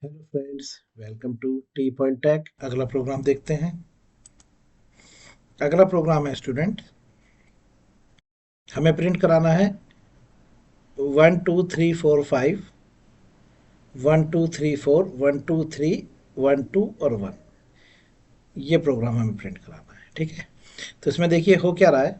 Hello friends, welcome to T Point Tech. अगला program देखते हैं। अगला प्रोग्राम है स्टूडेंट, हमें प्रिंट कराना है 1 2 3 4 5, 1 2 3 4, 1 2 3, 1 2 और 1। ये प्रोग्राम हमें प्रिंट कराना है, ठीक है। तो इसमें देखिए हो क्या रहा है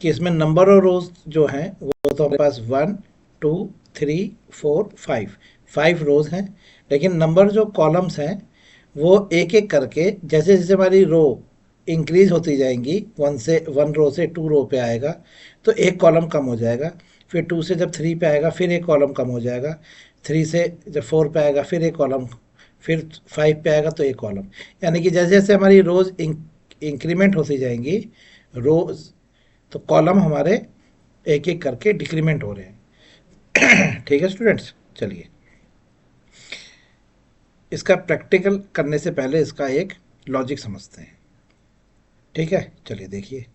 कि इसमें नंबर और रोज जो हैं वो तो हमारे पास 1 2 3 4 5 5 रोज हैं, लेकिन नंबर जो कॉलम्स हैं वो एक एक करके जैसे जैसे हमारी रो इंक्रीज होती जाएंगी, 1 से 2 रो पे आएगा तो एक कॉलम कम हो जाएगा। फिर 2 से जब 3 पे आएगा फिर एक कॉलम कम हो जाएगा। 3 से जब 4 पे आएगा फिर एक कॉलम, फिर 5 पे आएगा तो एक कॉलम। यानी कि जैसे जैसे हमारी रोज इंक्रीमेंट होती जाएंगी रोज, तो कॉलम हमारे एक एक करके डिक्रीमेंट हो रहे हैं। ठीक है स्टूडेंट्स, चलिए इसका प्रैक्टिकल करने से पहले इसका एक लॉजिक समझते हैं। ठीक है, चलिए देखिए।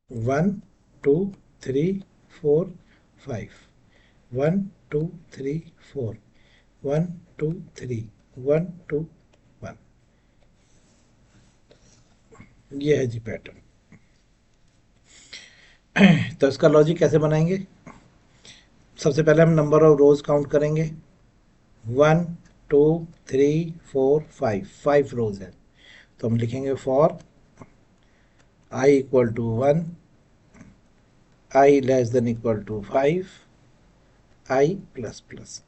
1 2 3 4 5, 1 2 3 4, 1 2 3 1 2 1। ये है जी पैटर्न। तो इसका लॉजिक कैसे बनाएंगे? सबसे पहले हम नंबर ऑफ रोज काउंट करेंगे। 1 2 3 4 5, 5 रोज है। तो हम लिखेंगे for i equal to 1, i less than equal to 5, i plus plus.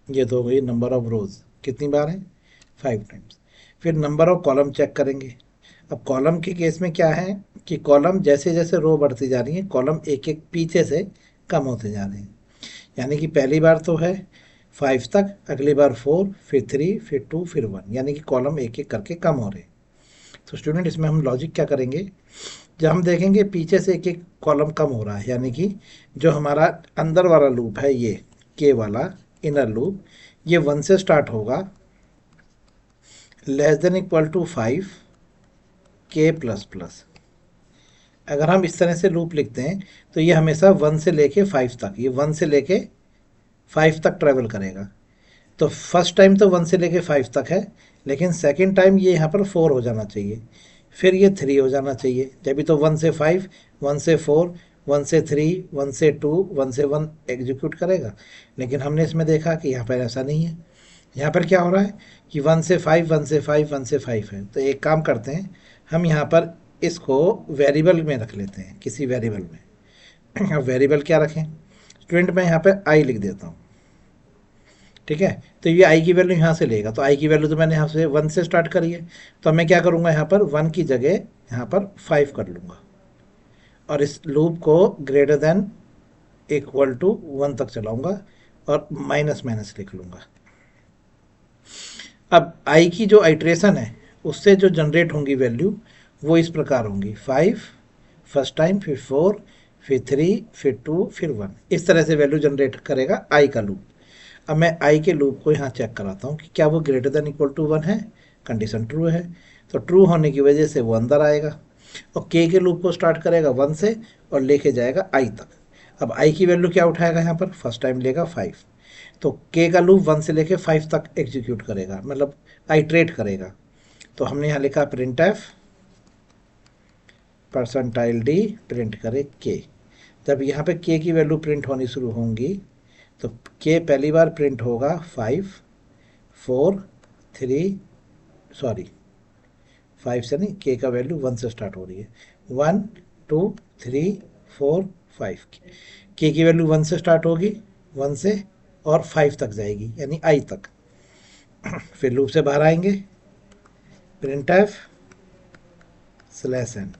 ये तो हो गई नंबर ऑफ रोज। कितनी बार है? 5 टाइम्स। फिर नंबर ऑफ कॉलम चेक करेंगे। अब कॉलम के केस में क्या है कि कॉलम जैसे जैसे रो बढ़ती जा रही है कॉलम एक एक पीछे से कम होते जा रहे हैं। यानी कि पहली बार तो है 5 तक, अगली बार 4, फिर 3, फिर 2, फिर 1, यानी कि कॉलम एक एक करके कम हो रहे हैं। तो स्टूडेंट इसमें हम लॉजिक क्या करेंगे, जब हम देखेंगे पीछे से एक एक कॉलम कम हो रहा है, यानी कि जो हमारा अंदर वाला लूप है ये के वाला इनर लूप, ये 1 से स्टार्ट होगा, लेस देन इक्वल टू 5 के प्लस प्लस। अगर हम इस तरह से लूप लिखते हैं तो ये हमेशा 1 से लेके 5 तक, ये 1 से लेके 5 तक ट्रेवल करेगा। तो फर्स्ट टाइम तो 1 से लेके 5 तक है, लेकिन सेकेंड टाइम ये यहाँ पर 4 हो जाना चाहिए, फिर ये 3 हो जाना चाहिए। जब भी तो 1 से 5, 1 से 4, 1 से 3, 1 से 2, 1 से 1 एग्जीक्यूट करेगा। लेकिन हमने इसमें देखा कि यहाँ पर ऐसा नहीं है। यहाँ पर क्या हो रहा है कि 1 से 5, 1 से 5, 1 से 5 है। तो एक काम करते हैं, हम यहाँ पर इसको वेरिएबल में रख लेते हैं, किसी वेरिएबल में। अब वेरिएबल क्या रखें स्टूडेंट, मैं यहाँ पर आई लिख देता हूँ। ठीक है, तो ये आई की वैल्यू यहाँ से लेगा, तो आई की वैल्यू तो मैंने यहाँ से 1 से स्टार्ट करी है, तो मैं क्या करूँगा यहाँ पर 1 की जगह यहाँ पर 5 कर लूँगा और इस लूप को ग्रेटर देन इक्वल टू 1 तक चलाऊँगा और माइनस माइनस लिख लूँगा। अब आई की जो आइट्रेशन है उससे जो जनरेट होंगी वैल्यू वो इस प्रकार होंगी, 5 फर्स्ट टाइम, फिर 4, फिर 3, फिर 2, फिर 1। इस तरह से वैल्यू जनरेट करेगा आई का लूप। अब मैं आई के लूप को यहाँ चेक कराता हूँ कि क्या वो ग्रेटर देन इक्वल टू 1 है। कंडीशन ट्रू है, तो ट्रू होने की वजह से वो अंदर आएगा और के लूप को स्टार्ट करेगा 1 से और लेके जाएगा आई तक। अब आई की वैल्यू क्या उठाएगा यहाँ पर, फर्स्ट टाइम लेगा 5, तो के का लूप 1 से लेके 5 तक एग्जीक्यूट करेगा, मतलब आइट्रेट करेगा। तो हमने यहाँ लिखा print F percentile D print करे के। जब यहाँ पे के की वैल्यू प्रिंट होनी शुरू होंगी तो के पहली बार प्रिंट होगा 5 4 3, सॉरी 5 से नहीं, के का वैल्यू 1 से स्टार्ट हो रही है, 1 2 3 4 5। के की वैल्यू 1 से स्टार्ट होगी, 1 से और 5 तक जाएगी यानी आई तक। फिर लूप से बाहर आएंगे, प्रिंट एफ स्लैश एन,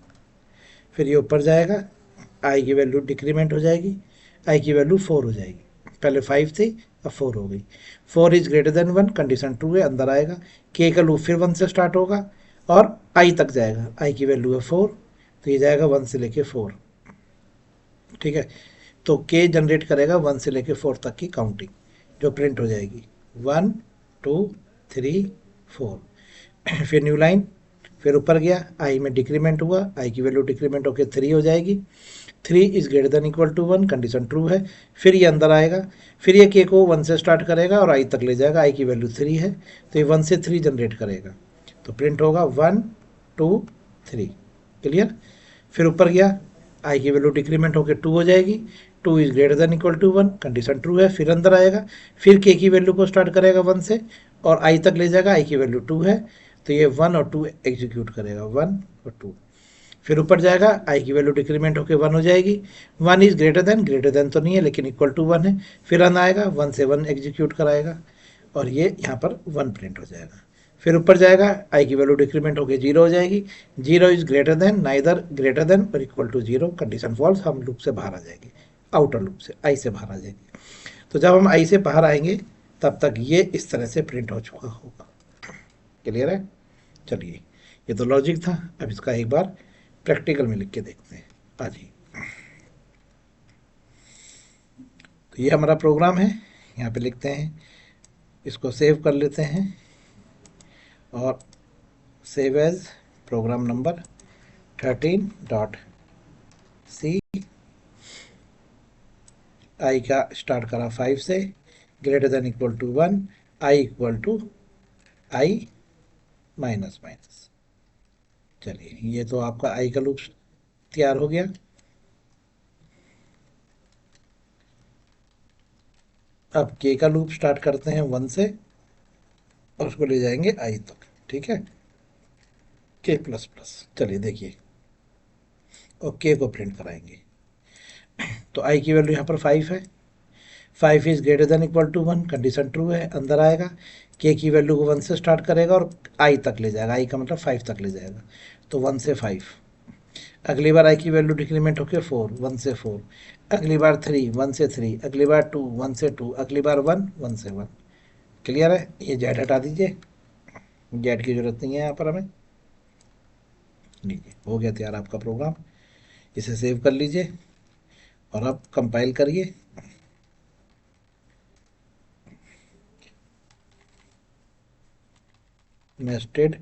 फिर ये ऊपर जाएगा, आई की वैल्यू डिक्रीमेंट हो जाएगी, आई की वैल्यू 4 हो जाएगी। पहले 5 थी, अब 4 हो गई। 4 is greater then 1, condition true है, अंदर आएगा। के का लूप फिर 1 से स्टार्ट होगा और आई तक जाएगा, आई की वैल्यू है 4, तो ये जाएगा 1 से लेके 4। ठीक है, तो के जनरेट करेगा 1 से लेके 4 तक की काउंटिंग। जो प्रिंट हो जाएगी 1 2 3 4। फिर न्यू लाइन, फिर ऊपर गया, आई में डिक्रीमेंट हुआ, आई की वैल्यू डिक्रीमेंट होकर 3 हो जाएगी। 3 is greater than equal to 1, condition true है। फिर ये अंदर आएगा, फिर ये के को 1 से स्टार्ट करेगा और आई तक ले जाएगा, आई की वैल्यू 3 है तो ये 1 से 3 जनरेट करेगा, तो प्रिंट होगा 1 2 3। क्लियर। फिर ऊपर गया, आई की वैल्यू डिक्रीमेंट होकर 2 हो जाएगी, 2 is greater than equal to 1, condition true है। फिर अंदर आएगा, फिर के की वैल्यू को स्टार्ट करेगा 1 से और आई तक ले जाएगा, आई की वैल्यू 2 है तो ये 1 और 2 एग्जीक्यूट करेगा, 1 और 2। फिर ऊपर जाएगा, आई की वैल्यू डिक्रीमेंट होकर 1 हो जाएगी, 1 इज ग्रेटर देन तो नहीं है लेकिन इक्वल टू 1 है। फिर रन आएगा, 1 से 1 एग्जीक्यूट कराएगा और ये यहाँ पर 1 प्रिंट हो जाएगा। फिर ऊपर जाएगा, आई की वैल्यू डिक्रीमेंट होकर 0 हो जाएगी, 0 is greater then, neither greater than और इक्वल टू 0, कंडीशन फॉल्स, हम लूप से बाहर आ जाएंगे, आउटर लूप से आई से बाहर आ जाएंगे। तो जब हम आई से बाहर आएंगे तब तक ये इस तरह से प्रिंट हो चुका होगा। क्लियर है। चलिए, ये तो लॉजिक था, अब इसका एक बार प्रैक्टिकल में लिख के देखते हैं। जी, तो ये हमारा प्रोग्राम है, यहाँ पे लिखते हैं, इसको सेव कर लेते हैं और save as program number 13.c। I का स्टार्ट करा 5 से, greater than equal to 1, i equal to i minus minus. चलिए, ये तो आपका आई का लूप तैयार हो गया। अब के का लूप स्टार्ट करते हैं 1 से और उसको ले जाएंगे आई तक। ठीक है, के प्लस प्लस। चलिए देखिए, और के को प्रिंट कराएंगे, तो आई की वैल्यू यहाँ पर 5 है, 5 is greater than equal to 1, condition true है। अंदर आएगा, के की वैल्यू को 1 से स्टार्ट करेगा और आई तक ले जाएगा, आई का मतलब 5 तक ले जाएगा, तो 1 से 5। अगली बार आई की वैल्यू डिक्रीमेंट होकर 4, 1 से 4। अगली बार 3, 1 से 3। अगली बार 2, 1 से 2। अगली बार 1, 1 से 1। क्लियर है। ये जेड हटा दीजिए, जेड की जरूरत नहीं है यहाँ पर हमें। लीजिए, हो गया तैयार आपका प्रोग्राम, इसे सेव कर लीजिए और अब कंपाइल करिए। नेस्टेड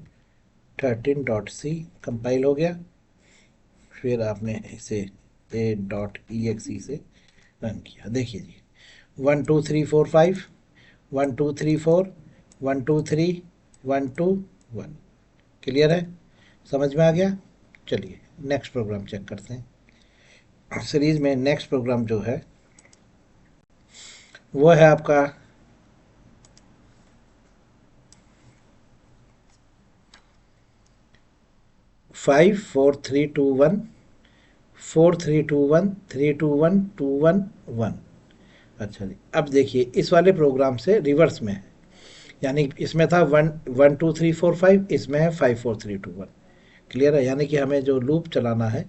13.c कंपाइल हो गया। फिर आपने इसे a.exe से रन किया। देखिए जी, 1 2 3 4 5, 1 2 3 4, 1 2 3, 1 2 1। क्लियर है, समझ में आ गया। चलिए नेक्स्ट प्रोग्राम चेक करते हैं। सीरीज में नेक्स्ट प्रोग्राम जो है वो है आपका 5 4 3 2 1, 4 3 2 1, 3 2 1 2 1 1। अच्छा जी, अब देखिए इस वाले प्रोग्राम से रिवर्स में है, यानी इसमें था 1 1 2 3 4 5, इसमें है 5 4 3 2 1। क्लियर है, यानी कि हमें जो लूप चलाना है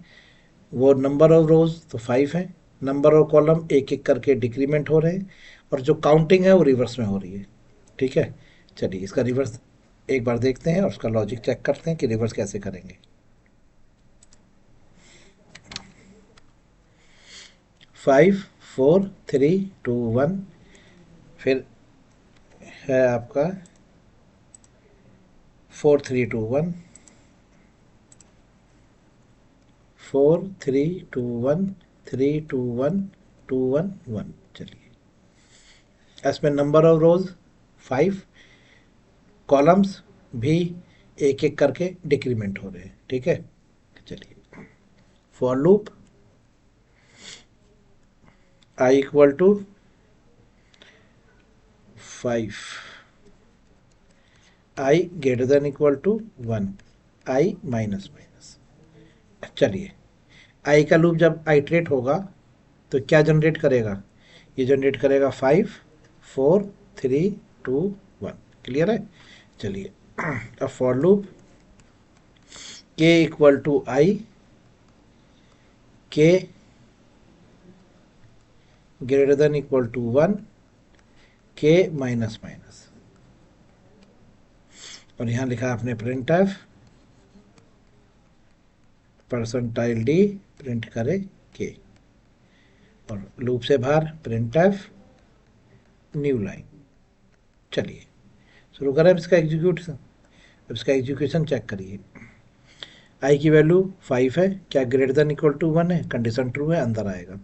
वो नंबर ऑफ रोज तो 5 है, नंबर ऑफ कॉलम एक एक करके डिक्रीमेंट हो रहे हैं और जो काउंटिंग है वो रिवर्स में हो रही है। ठीक है, चलिए इसका रिवर्स एक बार देखते हैं और उसका लॉजिक चेक करते हैं कि रिवर्स कैसे करेंगे। 5 4 3 2 1, फिर है आपका 4 3 2 1, 4 3 2 1, 3 2 1 2 1 1। चलिए, इसमें नंबर ऑफ रोज 5, कॉलम्स भी एक एक करके डिक्रीमेंट हो रहे हैं। ठीक है, चलिए for loop i equal to 5, i greater than equal to 1, i minus minus. चलिए, आई का लूप जब आइट्रेट होगा तो क्या जनरेट करेगा, ये जनरेट करेगा 5 4 3 2 1। क्लियर है। चलिए, अब for loop k equal to आई, के ग्रेटर देन इक्वल टू 1, के माइनस माइनस, और यहाँ लिखा आपने print F percentile D print करे के, और लूप से बाहर प्रिंट एफ न्यू लाइन। चलिए शुरू करें अब इसका एग्जीक्यूशन। अब इसका एग्जीक्यूशन चेक करिए। आई की वैल्यू 5 है, क्या ग्रेटर देन इक्वल टू 1 है, कंडीशन ट्रू है, अंदर आएगा।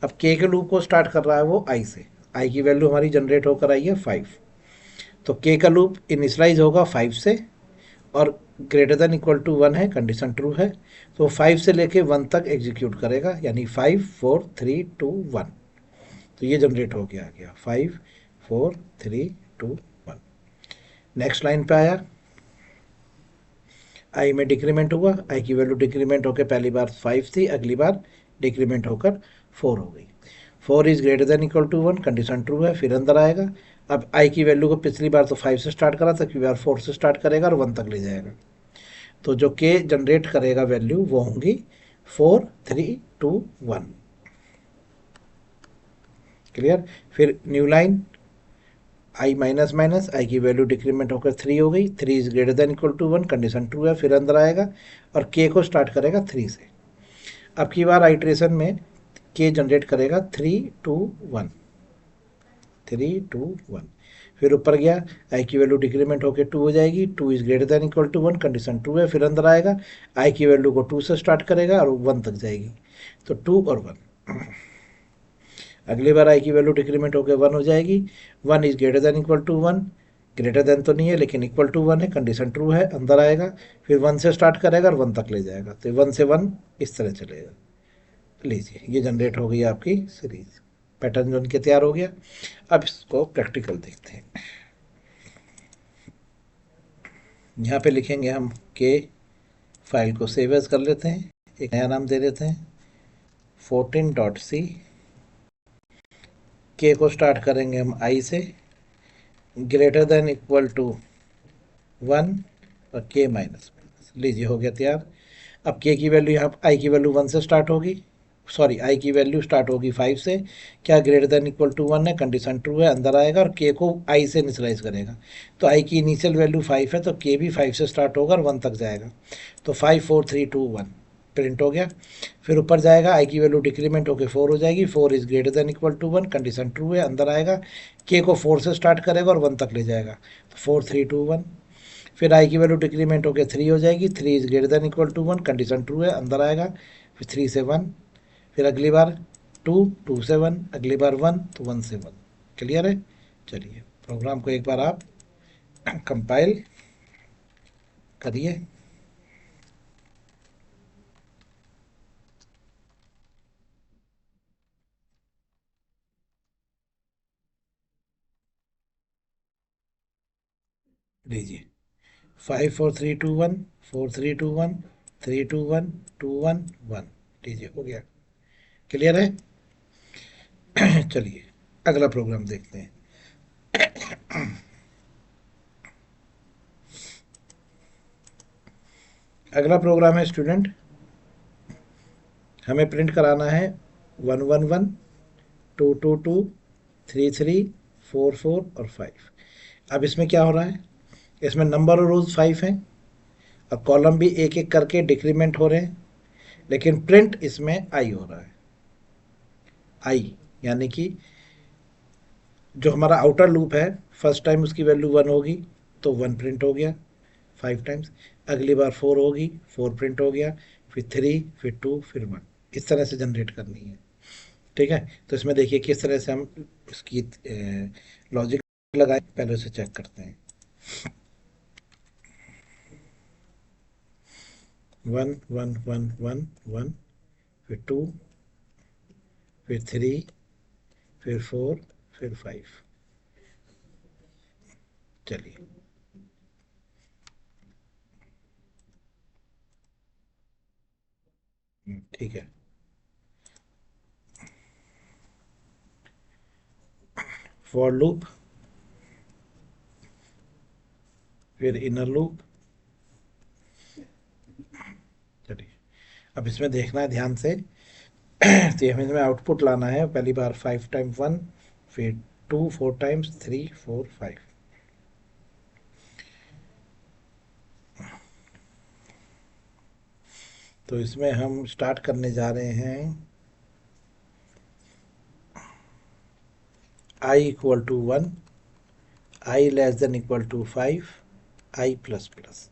अब के लूप को स्टार्ट कर रहा है वो आई से। आई की वैल्यू हमारी जनरेट होकर आई है 5, तो के का लूप इनिशलाइज होगा 5 से और ग्रेटर देन इक्वल टू 1 है, कंडीशन ट्रू है, तो 5 से लेके 1 तक एग्जीक्यूट करेगा, यानी 5 4 3 2 1। तो ये जनरेट हो गया 5 4 3 2 1। नेक्स्ट लाइन पे आया, आई में डिक्रीमेंट हुआ, आई की वैल्यू डिक्रीमेंट होकर पहली बार 5 थी, अगली बार डिक्रीमेंट होकर 4 हो गई। 4 is greater than equal to 1, condition true है, फिर अंदर आएगा। अब आई की वैल्यू को पिछली बार तो 5 से स्टार्ट करा था, क्योंकि बार 4 से स्टार्ट करेगा और 1 तक ले जाएगा। तो जो के जनरेट करेगा वैल्यू वो होंगी 4 3 2 1। क्लियर। फिर new line, i minus minus, i की वैल्यू डिक्रीमेंट होकर 3 हो गई, 3 is greater than equal to 1, condition true है, फिर अंदर आएगा और के को स्टार्ट करेगा 3 से। अब की बार आइट्रेशन में के जनरेट करेगा 3 2 1, 3 2 1। फिर ऊपर गया, आई की वैल्यू डिक्रीमेंट होकर 2 हो जाएगी, 2 is greater than equal to 1, condition true है, फिर अंदर आएगा, आई की वैल्यू को 2 से स्टार्ट करेगा और 1 तक जाएगी, तो 2 और 1। अगली बार आई की वैल्यू डिक्रीमेंट होकर 1 हो जाएगी, 1 is greater than equal to 1, greater than तो नहीं है लेकिन इक्वल टू 1 है, कंडीशन ट्रू है, अंदर आएगा, फिर 1 से स्टार्ट करेगा और 1 तक ले जाएगा, तो 1 से 1 इस तरह चलेगा। लीजिए ये जनरेट हो गई आपकी सीरीज, पैटर्न जो उनके तैयार हो गया। अब इसको प्रैक्टिकल देखते हैं। यहाँ पे लिखेंगे हम के, फाइल को सेव एज कर लेते हैं, एक नया नाम दे देते हैं 14.c। के को स्टार्ट करेंगे हम आई से, ग्रेटर देन इक्वल टू 1 और के माइनस माइनस। लीजिए हो गया तैयार। अब के की वैल्यू, यहाँ आई की वैल्यू 1 से स्टार्ट होगी, सॉरी आई की वैल्यू स्टार्ट होगी 5 से, क्या ग्रेटर देन इक्वल टू 1 है, कंडीशन ट्रू है, अंदर आएगा और के को आई से इनिशलाइज करेगा। तो आई की इनिशियल वैल्यू 5 है, तो के भी 5 से स्टार्ट होगा और 1 तक जाएगा, तो 5 4 3 2 1 प्रिंट हो गया। फिर ऊपर जाएगा, आई की वैल्यू डिक्रीमेंट होकर 4 हो जाएगी, 4 is greater than equal to 1, condition true है, अंदर आएगा, के को 4 से स्टार्ट करेगा और 1 तक ले जाएगा, तो 4 3 2 1। फिर आई की वैल्यू डिक्रीमेंट होकर 3 हो जाएगी, 3 is greater than equal to 1, condition true है, अंदर आएगा, फिर 3 से 1, फिर अगली बार 2 2 से 1, अगली बार 1 तो 1 से 1। क्लियर है। चलिए प्रोग्राम को एक बार आप कंपाइल करिए। लीजिए 5 4 3 2 1, 4 3 2 1, 3 2 1 2 1 1। लीजिए हो गया। क्लियर है। चलिए अगला प्रोग्राम देखते हैं। अगला प्रोग्राम है स्टूडेंट, हमें प्रिंट कराना है 1 1 1 2 2 2 3 3 4 4 और 5। अब इसमें क्या हो रहा है, इसमें नंबर और रोज 5 हैं और कॉलम भी एक एक करके डिक्रीमेंट हो रहे हैं, लेकिन प्रिंट इसमें आई हो रहा है। आई यानी कि जो हमारा आउटर लूप है, फर्स्ट टाइम उसकी वैल्यू 1 होगी तो 1 प्रिंट हो गया 5 टाइम्स, अगली बार 4 होगी 4 प्रिंट हो गया, फिर 3 फिर 2 फिर 1, इस तरह से जनरेट करनी है। ठीक है, तो इसमें देखिए किस तरह से हम इसकी लॉजिक लगाए, पहले उसे चेक करते हैं। 1 1 1 1 1, फिर 2, फिर 3, फिर 4, फिर 5। चलिए ठीक है। फॉर लूप, फिर इनर लूप। चलिए अब इसमें देखना है ध्यान से। तो हमें इसमें आउटपुट लाना है, पहली बार 5 टाइम्स 1, फिर 2 4 टाइम्स 3 4 5। तो इसमें हम स्टार्ट करने जा रहे हैं i equal to 1, i less than equal to 5, i plus plus.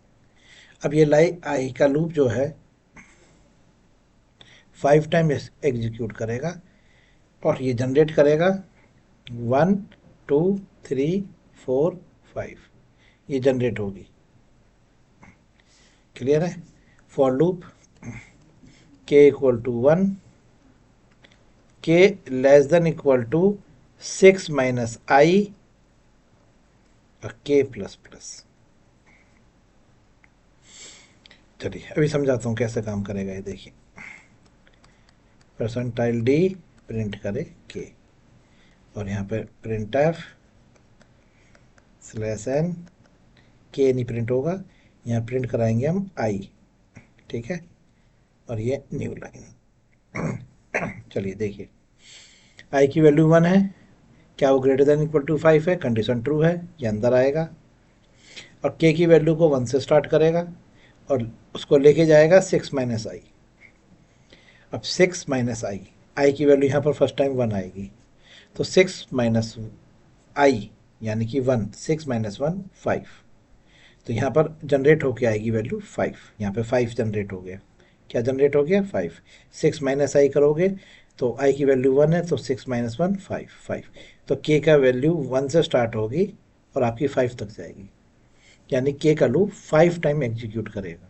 अब ये आई का लूप जो है 5 टाइम एग्जीक्यूट करेगा और ये जनरेट करेगा 1 2 3 4 5, ये जनरेट होगी। क्लियर है? For loop k equal to 1, k less than equal to 6 minus i और के प्लस प्लस। चलिए अभी समझाता हूँ कैसे काम करेगा ये। देखिए, परसेंटाइल डी प्रिंट करे के, और यहाँ पे प्रिंट एफ स्लैश एन, के नहीं प्रिंट होगा, यहाँ प्रिंट कराएंगे हम आई। ठीक है, और ये न्यू लाइन। चलिए देखिए, आई की वैल्यू 1 है, क्या वो ग्रेटर देन इक्वल टू 5 है? कंडीशन ट्रू है, ये अंदर आएगा। और के की वैल्यू को 1 से स्टार्ट करेगा और उसको लेके जाएगा 6 माइनस आई। अब 6 माइनस आई, आई की वैल्यू यहाँ पर फर्स्ट टाइम 1 आएगी, तो 6 माइनस आई यानी कि 1, 6 माइनस 1 5, तो यहाँ पर जनरेट होके आएगी वैल्यू 5। यहाँ पे 5 जनरेट हो गया। क्या जनरेट हो गया? 5। 6 माइनस आई करोगे तो आई की वैल्यू 1 है, तो 6 माइनस 1 5 5, तो के का वैल्यू 1 से स्टार्ट होगी और आपकी 5 तक जाएगी, यानी के का लूप 5 टाइम एग्जीक्यूट करेगा।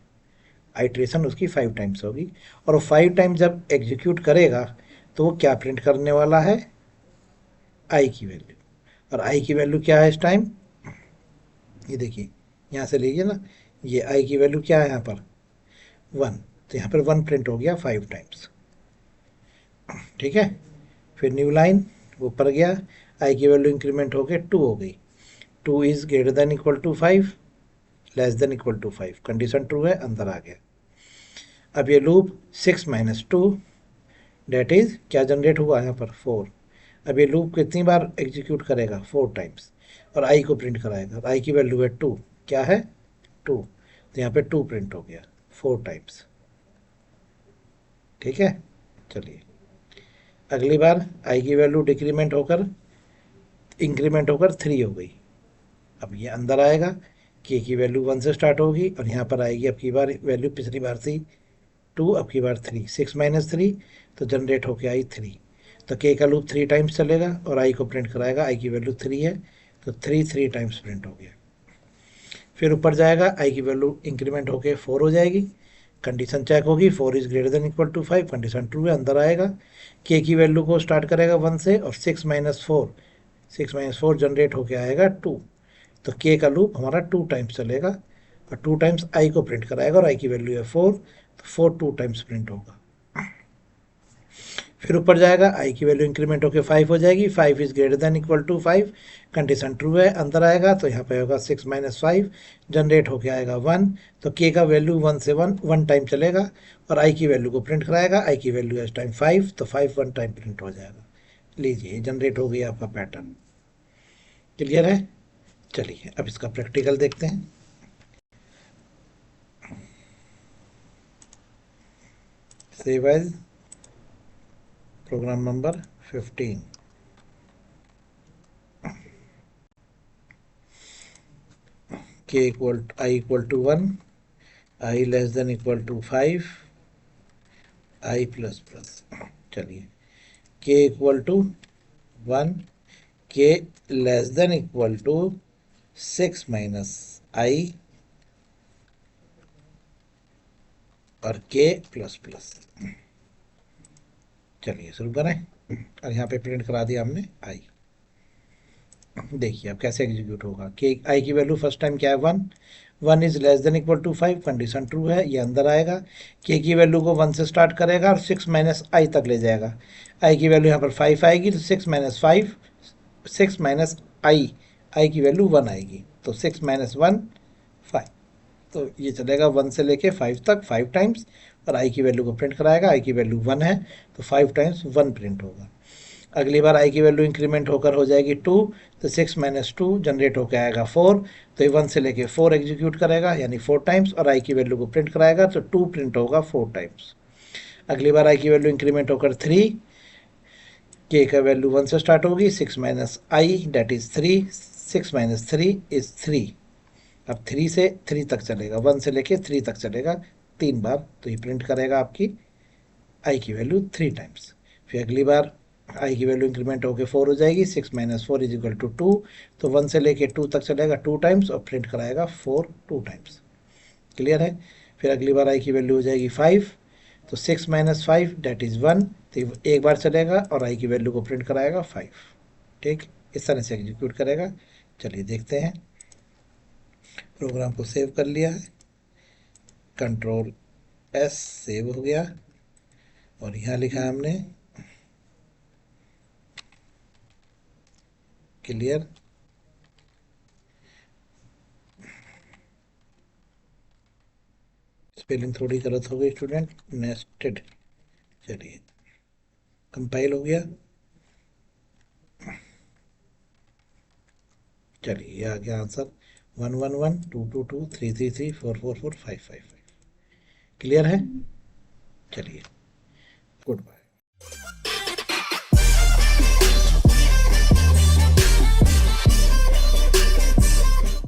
आइट्रेशन उसकी 5 टाइम्स होगी, और वो 5 टाइम जब एग्जीक्यूट करेगा तो वो क्या प्रिंट करने वाला है? आई की वैल्यू। और आई की वैल्यू क्या है इस टाइम? ये देखिए, यहाँ से लीजिए ना, ये आई की वैल्यू क्या है यहाँ पर? 1, तो यहाँ पर 1 प्रिंट हो गया 5 टाइम्स। ठीक है, फिर न्यू लाइन ऊपर गया, आई की वैल्यू इंक्रीमेंट होकर 2 हो गई। 2 is greater than equal to 5, less than equal to 5, condition true है, अंदर आ गया। अब ये लूप 6 माइनस 2 डेट इज क्या जनरेट हुआ यहाँ पर? 4। अब ये लूप कितनी बार एग्जीक्यूट करेगा? 4 टाइम्स, और आई को प्रिंट कराएगा। आई की वैल्यू है 2, क्या है? 2, तो यहाँ पे 2 प्रिंट हो गया 4 टाइम्स। ठीक है, चलिए अगली बार आई की वैल्यू डिक्रीमेंट होकर इंक्रीमेंट होकर 3 हो गई। अब ये अंदर आएगा, के की वैल्यू 1 से स्टार्ट होगी और यहाँ पर आएगी अब की बार वैल्यू, पिछली बार थी 2, अब की बार 3, 6 माइनस 3, तो जनरेट होके आई 3, तो के का लूप 3 टाइम्स चलेगा और आई को प्रिंट कराएगा। आई की वैल्यू 3 है, तो 3 टाइम्स प्रिंट हो गया। फिर ऊपर जाएगा, आई की वैल्यू इंक्रीमेंट होके 4 हो जाएगी, कंडीशन चेक होगी, 4 is greater than equal to 5, condition true है, अंदर आएगा। के की वैल्यू को स्टार्ट करेगा 1 से, और 6 माइनस 4 जनरेट होके आएगा 2, तो के का लूप हमारा 2 टाइम्स चलेगा और 2 टाइम्स आई को प्रिंट कराएगा, और आई की वैल्यू है 4, तो 4 2 टाइम्स प्रिंट होगा। फिर ऊपर जाएगा, आई की वैल्यू इंक्रीमेंट होकर 5 हो जाएगी, 5 is greater than equal to 5, condition true है, अंदर आएगा, तो यहाँ पे होगा 6 माइनस 5, जनरेट होके आएगा 1, तो के का वैल्यू 1 से 1 टाइम चलेगा और आई की वैल्यू को प्रिंट कराएगा। आई की वैल्यू है इस टाइम 5, तो 5 1 टाइम प्रिंट हो जाएगा। लीजिए, जनरेट हो गया आपका पैटर्न। क्लियर है? चलिए अब इसका प्रैक्टिकल देखते हैं। Save as program number 15, k equal i equal to 1, i less than equal to 5, i plus plus. चलिए, k equal to 1, k less than equal to 6 minus i और के प्लस प्लस। चलिए शुरू करें, और यहाँ पे प्रिंट करा दिया हमने आई। देखिए अब कैसे एग्जीक्यूट होगा। के आई की वैल्यू फर्स्ट टाइम क्या है? 1, 1 is less than equal to 5, condition true है, ये अंदर आएगा। के की वैल्यू को 1 से स्टार्ट करेगा और 6 माइनस आई तक ले जाएगा। आई की वैल्यू यहाँ पर 5 आएगी, तो 6 माइनस 5, 6 माइनस आई की वैल्यू 1 आएगी, तो 6 माइनस 1 5, तो ये चलेगा 1 से लेके 5 तक 5 टाइम्स, और आई की वैल्यू को प्रिंट कराएगा। आई की वैल्यू 1 है, तो 5 टाइम्स 1 प्रिंट होगा। अगली बार आई की वैल्यू इंक्रीमेंट होकर हो जाएगी 2, तो 6 माइनस 2 जनरेट होकर आएगा 4, तो ये 1 से लेके 4 एग्जीक्यूट करेगा, यानी 4 टाइम्स, और आई की वैल्यू को प्रिंट कराएगा, तो 2 प्रिंट होगा 4 टाइम्स। अगली बार आई की वैल्यू इंक्रीमेंट होकर 3, के का वैल्यू 1 से स्टार्ट होगी, 6 minus i that is 3, 6 minus 3 is 3। अब 3 से 3 तक चलेगा, 1 से लेके 3 तक चलेगा 3 बार, तो ये प्रिंट करेगा आपकी आई की वैल्यू 3 टाइम्स। फिर अगली बार आई की वैल्यू इंक्रीमेंट होकर 4 हो जाएगी, 6 माइनस 4 इज इक्वल टू 2, तो 1 से लेके 2 तक चलेगा 2 टाइम्स और प्रिंट कराएगा 4 2 टाइम्स। क्लियर है। फिर अगली बार आई की वैल्यू हो जाएगी 5, तो 6 माइनस 5 डेट इज़ 1, तो एक बार चलेगा और आई की वैल्यू को प्रिंट कराएगा 5। ठीक, इस तरह से एग्जीक्यूट करेगा। चलिए देखते हैं। प्रोग्राम को सेव कर लिया है, कंट्रोल एस, सेव हो गया, और यहाँ लिखा है हमने क्लियर। स्पेलिंग थोड़ी गलत हो गई स्टूडेंट, नेस्टेड। चलिए कंपाइल हो गया। चलिए ये आ गया आंसर, 111 222 333 444 555। क्लियर है। चलिए गुड बाय।